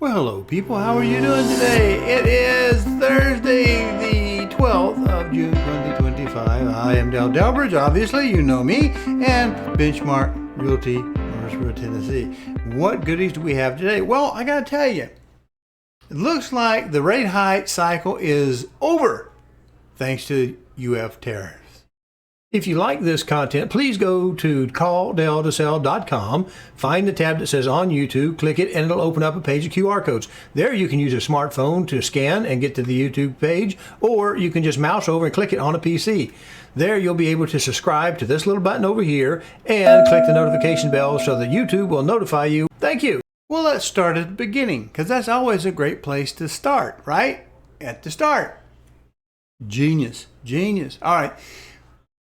Well, hello, people. How are you doing today? It is Thursday, the 12th of June, 2025. I am Dale Delbridge. Obviously, you know me. And Benchmark Realty, Murfreesboro, Tennessee. What goodies do we have today? Well, I got to tell you, it looks like the rate hike cycle is over, thanks to UF tariffs. If you like this content, please go to calldeltosell.com, find the tab that says on YouTube, click it, and it'll open up a page of QR codes. There you can use a smartphone to scan and get to the YouTube page, or you can just mouse over and click it on a PC. There you'll be able to subscribe to this little button over here and click the notification bell so that YouTube will notify you. Thank you. Well, let's start at the beginning, because that's always a great place to start, right? At the start. Genius. All right.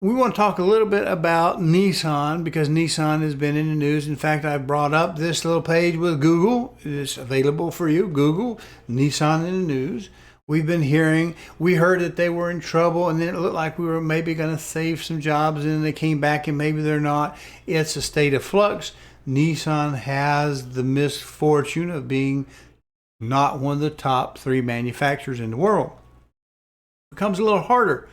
We want to talk a little bit about Nissan, because Nissan has been in the news. In fact, I brought up this little page with Google. It's available for you. Google Nissan in the news. We heard that they were in trouble, and then it looked like we were maybe going to save some jobs, and then they came back and maybe they're not. It's a state of flux. Nissan has the misfortune of being not one of the top 3 manufacturers in the world. It becomes a little harder.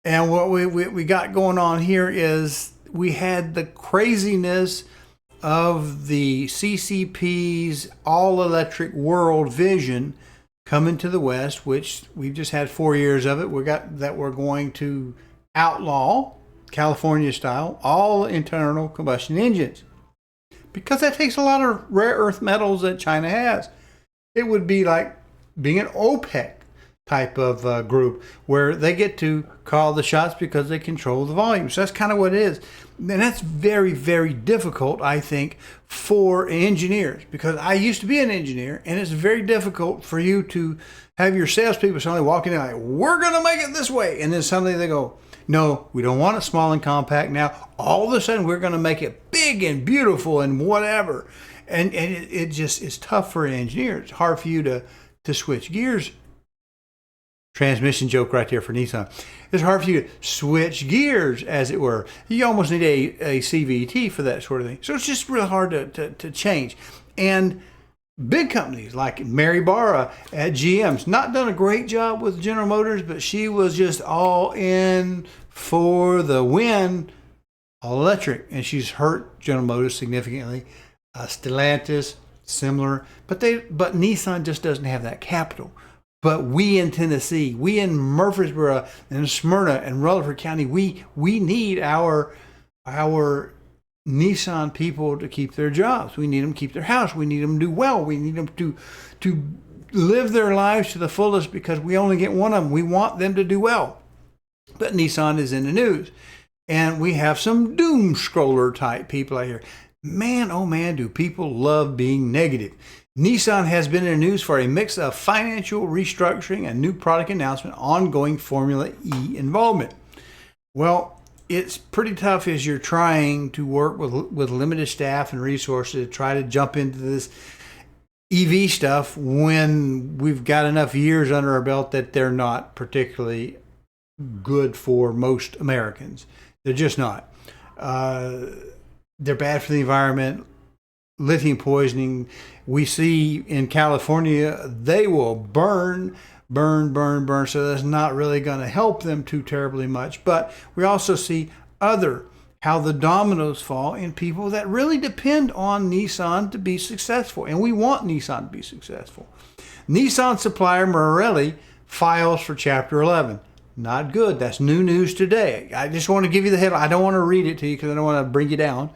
And what we got going on here is we had the craziness of the CCP's all-electric world vision coming to the West, which we've just had 4 years of it. We're going to outlaw, California style, all internal combustion engines, because that takes a lot of rare earth metals that China has. It would be like being an OPEC type of group, where they get to call the shots because they control the volume. So that's kind of what it is. And that's very, very difficult, I think, for engineers, because I used to be an engineer, and it's very difficult for you to have your salespeople suddenly walking in like, we're going to make it this way. And then suddenly they go, no, we don't want it small and compact now. All of a sudden, we're going to make it big and beautiful and whatever. And it just is tough for an engineer. It's hard for you to switch gears. Transmission joke right there for Nissan. It's hard for you to switch gears, as it were. You almost need a CVT for that sort of thing. So it's just real hard to change. And big companies like Mary Barra at GM's not done a great job with General Motors, but she was just all in for the win, all electric, and she's hurt General Motors significantly. Stellantis, similar, but Nissan just doesn't have that capital. But we in Tennessee, we in Murfreesboro and Smyrna and Rutherford County, we need our Nissan people to keep their jobs. We need them to keep their house. We need them to do well. We need them to live their lives to the fullest, because we only get one of them. We want them to do well. But Nissan is in the news. And we have some doom scroller type people out here. Man, oh man, do people love being negative. Nissan has been in the news for a mix of financial restructuring and new product announcement, ongoing Formula E involvement. Well, it's pretty tough as you're trying to work with limited staff and resources to try to jump into this EV stuff when we've got enough years under our belt that they're not particularly good for most Americans. They're just not. They're bad for the environment. Lithium poisoning. We see in California, they will burn. So that's not really going to help them too terribly much. But we also see how the dominoes fall in people that really depend on Nissan to be successful. And we want Nissan to be successful. Nissan supplier Morelli files for Chapter 11. Not good. That's new news today. I just want to give you the headline. I don't want to read it to you because I don't want to bring you down.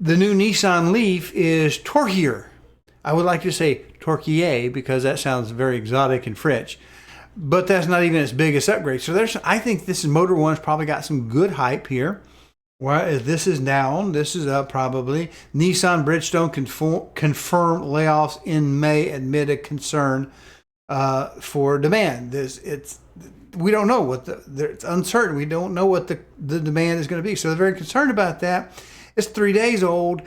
The new Nissan Leaf is torquier. I would like to say torquier, because that sounds very exotic and French. But that's not even its biggest upgrade. So I think this is Motor One's probably got some good hype here. Well, this is down. This is up probably. Nissan Bridgestone confirmed layoffs in May amid a concern for demand. We don't know it's uncertain. We don't know what the demand is going to be. So they're very concerned about that. It's 3 days old.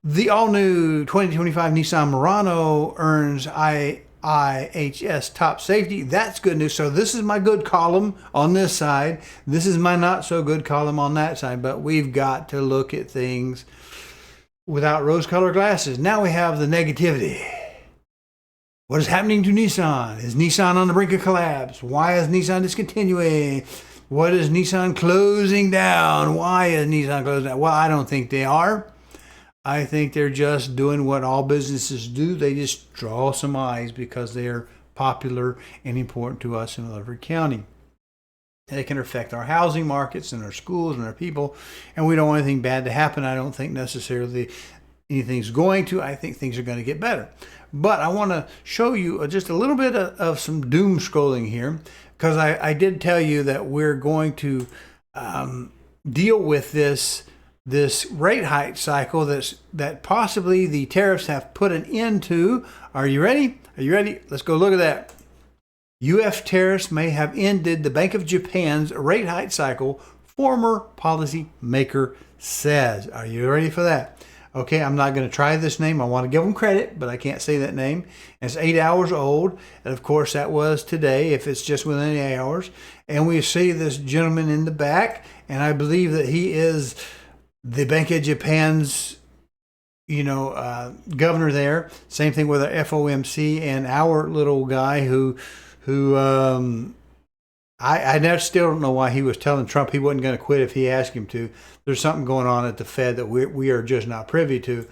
The all-new 2025 Nissan Murano earns IIHS top safety. That's good news. So this is my good column on this side. This is my not so good column on that side. But we've got to look at things without rose-colored glasses. Now we have the negativity. What is happening to Nissan? Is Nissan on the brink of collapse? Why is Nissan discontinuing? What is Nissan closing down? Why is Nissan closing down? Well, I don't think they are. I think they're just doing what all businesses do. They just draw some eyes because they're popular and important to us in Rutherford County. They can affect our housing markets and our schools and our people, and we don't want anything bad to happen. I don't think necessarily anything's going to. I think things are going to get better. But I want to show you just a little bit of some doom scrolling here, because I did tell you that we're going to deal with this rate hike cycle that possibly the tariffs have put an end to. Are you ready? Are you ready? Let's go look at that. U.S. tariffs may have ended the Bank of Japan's rate hike cycle, former policy maker says. Are you ready for that? Okay, I'm not going to try this name. I want to give them credit, but I can't say that name. It's 8 hours old, and of course that was today, if it's just within 8 hours. And we see this gentleman in the back, and I believe that he is the Bank of Japan's governor there. Same thing with our FOMC and our little guy who I still don't know why he was telling Trump he wasn't going to quit if he asked him to. There's something going on at the Fed that we are just not privy to.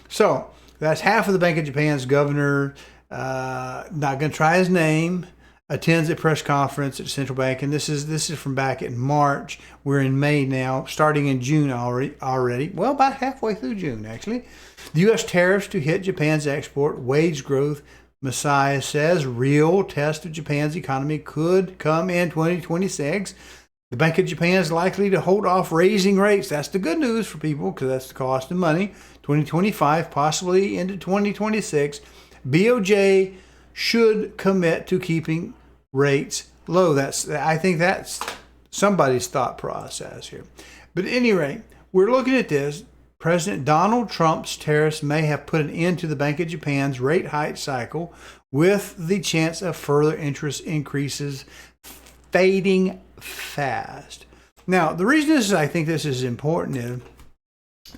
So that's half of the Bank of Japan's governor. Not going to try his name. Attends a press conference at the central bank, and this is from back in March. We're in May now, starting in June already. Well, about halfway through June actually. The U.S. tariffs to hit Japan's export wage growth. Messiah says real test of Japan's economy could come in 2026. The Bank of Japan is likely to hold off raising rates. That's the good news for people because that's the cost of money. 2025, possibly into 2026. BOJ should commit to keeping rates low. I think that's somebody's thought process here. But at any rate, we're looking at this. President Donald Trump's tariffs may have put an end to the Bank of Japan's rate hike cycle, with the chance of further interest increases fading fast. Now, the reason I think this is important is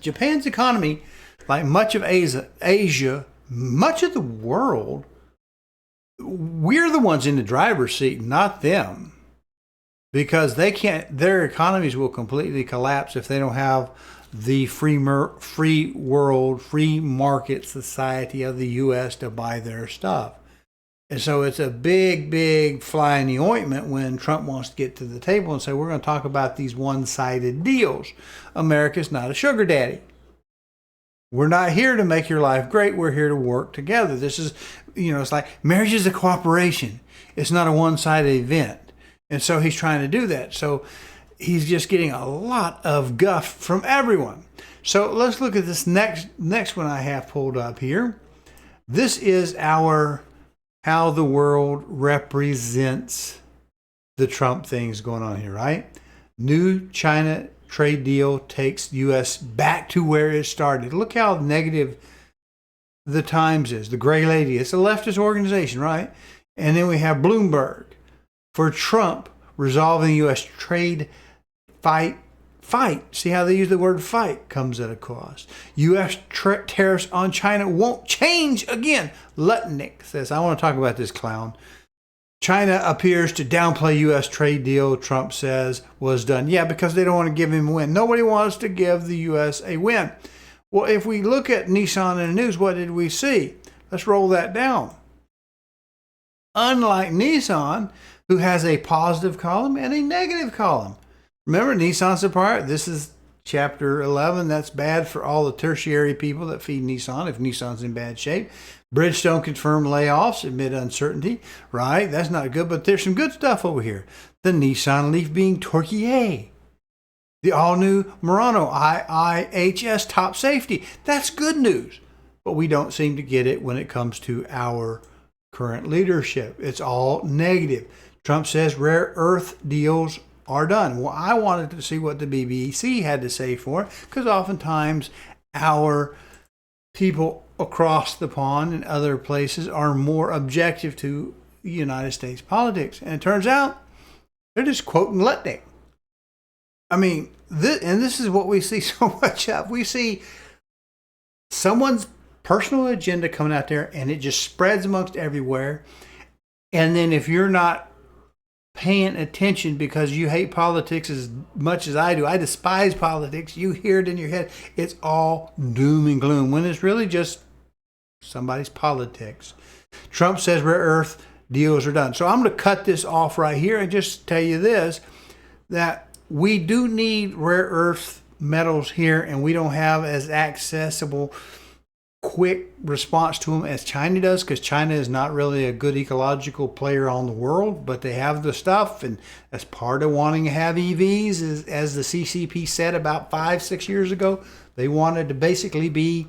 Japan's economy, like much of Asia, much of the world, we're the ones in the driver's seat, not them. Because their economies will completely collapse if they don't have the free world, free market society of the U.S. to buy their stuff. And so it's a big, big fly in the ointment when Trump wants to get to the table and say, we're going to talk about these one-sided deals. America's not a sugar daddy. We're not here to make your life great. We're here to work together. This is, it's like marriage is a cooperation. It's not a one-sided event. And so he's trying to do that. So he's just getting a lot of guff from everyone. So let's look at this next one I have pulled up here. This is how the world represents the Trump things going on here, right? New China trade deal takes U.S. back to where it started. Look how negative the Times is. The Gray Lady, it's a leftist organization, right? And then we have Bloomberg. For Trump, resolving U.S. trade fight. See how they use the word fight comes at a cost. U.S. tariffs on China won't change again. Lutnick says, I want to talk about this clown. China appears to downplay U.S. trade deal, Trump says, was done. Yeah, because they don't want to give him a win. Nobody wants to give the U.S. a win. Well, if we look at Nissan in the news, what did we see? Let's roll that down. Unlike Nissan, who has a positive column and a negative column. Remember, Nissan supplier, this is chapter 11. That's bad for all the tertiary people that feed Nissan if Nissan's in bad shape. Bridgestone confirmed layoffs amid uncertainty. Right, that's not good, but there's some good stuff over here. The Nissan Leaf being Torquier. The all-new Murano IIHS top safety. That's good news, but we don't seem to get it when it comes to our current leadership. It's all negative. Trump says rare earth deals are done. Well, I wanted to see what the BBC had to say for it, because oftentimes our people across the pond and other places are more objective to United States politics. And it turns out they're just quoting Lutnick. I mean, this is what we see so much of. We see someone's personal agenda coming out there, and it just spreads amongst everywhere. And then if you're not paying attention because you hate politics as much as I do, I despise politics, you hear it in your head, it's all doom and gloom when it's really just somebody's politics. Trump says rare earth deals are done. So I'm going to cut this off right here and just tell you this, that we do need rare earth metals here, and we don't have as accessible quick response to them as China does, because China is not really a good ecological player on the world, but they have the stuff, and that's part of wanting to have EVs. As the CCP said about 5-6 years ago, they wanted to basically be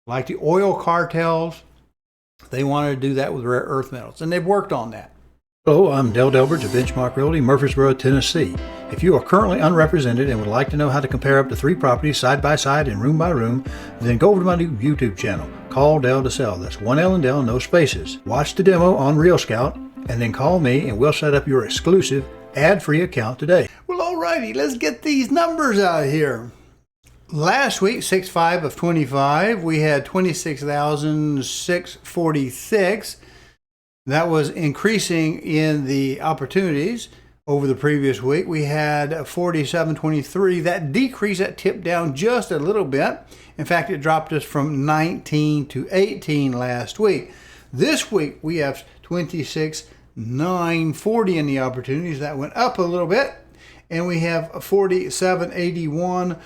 like the oil cartels. They wanted to do that with rare earth metals, and they've worked on that. Hello, I'm Dale Delbridge of Benchmark Realty, Murfreesboro, Tennessee. If you are currently unrepresented and would like to know how to compare up to 3 properties side by side and room by room, then go over to my new YouTube channel, Call Dale to Sell. That's 1 L and Dale, no spaces. Watch the demo on Real Scout, and then call me and we'll set up your exclusive ad-free account today. Well, alrighty, let's get these numbers out here. Last week, 6/5 of 25, we had 26,646. That was increasing in the opportunities over the previous week. We had 4723. That decreased, that tipped down just a little bit. In fact, it dropped us from 19 to 18 last week. This week, we have 26,940 in the opportunities. That went up a little bit. And we have 4781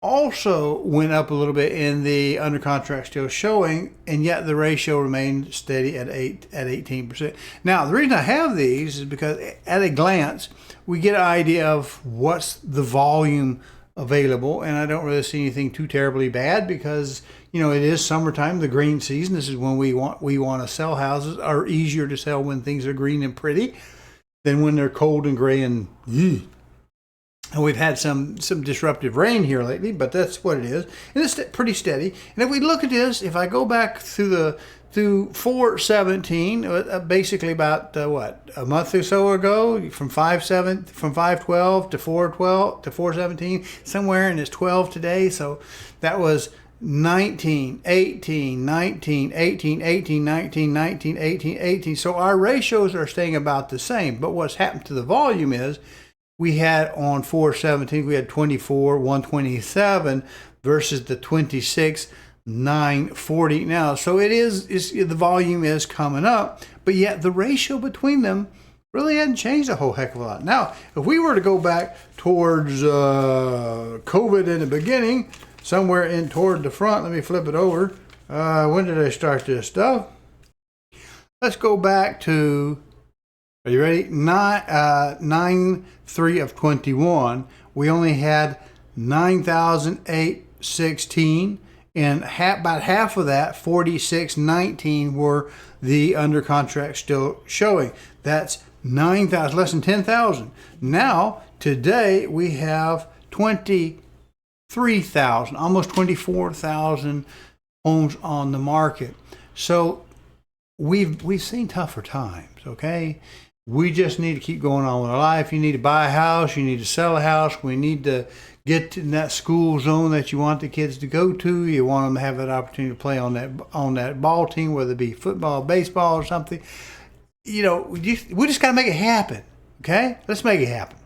also went up a little bit in the under contract still showing, and yet the ratio remained steady at 18%. Now, the reason I have these is because at a glance, we get an idea of what's the volume available, and I don't really see anything too terribly bad because, you know, it is summertime, the green season. This is when we want to sell houses, are easier to sell when things are green and pretty than when they're cold and gray and And we've had some disruptive rain here lately, but that's what it is. And it's pretty steady. And if we look at this, if I go back through 4/17, basically about a month or so ago, from 5/12 to 4/12 to 4/17, somewhere, and it's 12 today. So that was 19, 18, 19, 18, 18, 19, 19, 18, 18. So our ratios are staying about the same. But what's happened to the volume is, we had on 4/17, we had 24,127 versus the 26,940 now. So the volume is coming up, but yet the ratio between them really hadn't changed a whole heck of a lot. Now, if we were to go back towards COVID in the beginning, somewhere in toward the front, let me flip it over. When did I start this stuff? Let's go back to, are you ready? 9/3 of 21. We only had 9,816, and about half of that, 4,619, were the under contract still showing. That's 9,000, less than 10,000. Now, today, we have 23,000, almost 24,000 homes on the market. So we've seen tougher times, okay? We just need to keep going on with our life. You need to buy a house. You need to sell a house. We need to get in that school zone that you want the kids to go to. You want them to have that opportunity to play on that ball team, whether it be football, baseball, or something. You know, we just got to make it happen, okay? Let's make it happen.